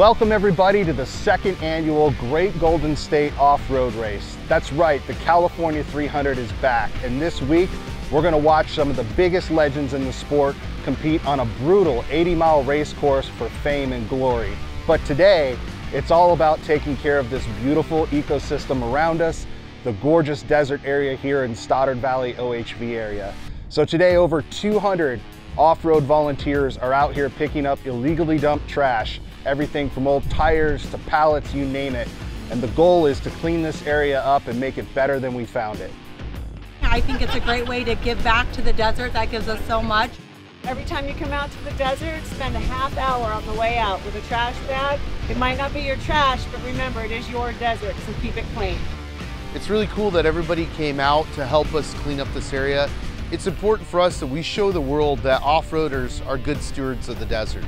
Welcome everybody to the second annual Great Golden State Off-Road Race. That's right, the California 300 is back, and this week we're going to watch some of the biggest legends in the sport compete on a brutal 80-mile race course for fame and glory. But today, it's all about taking care of this beautiful ecosystem around us, the gorgeous desert area here in Stoddard Valley OHV area. So today, over 200 off-road volunteers are out here picking up illegally dumped trash, everything from old tires to pallets, you name it. And the goal is to clean this area up and make it better than we found it. I think it's a great way to give back to the desert. That gives us so much. Every time you come out to the desert, spend a half hour on the way out with a trash bag. It might not be your trash, but remember, it is your desert, so keep it clean. It's really cool that everybody came out to help us clean up this area. It's important for us that we show the world that off-roaders are good stewards of the desert.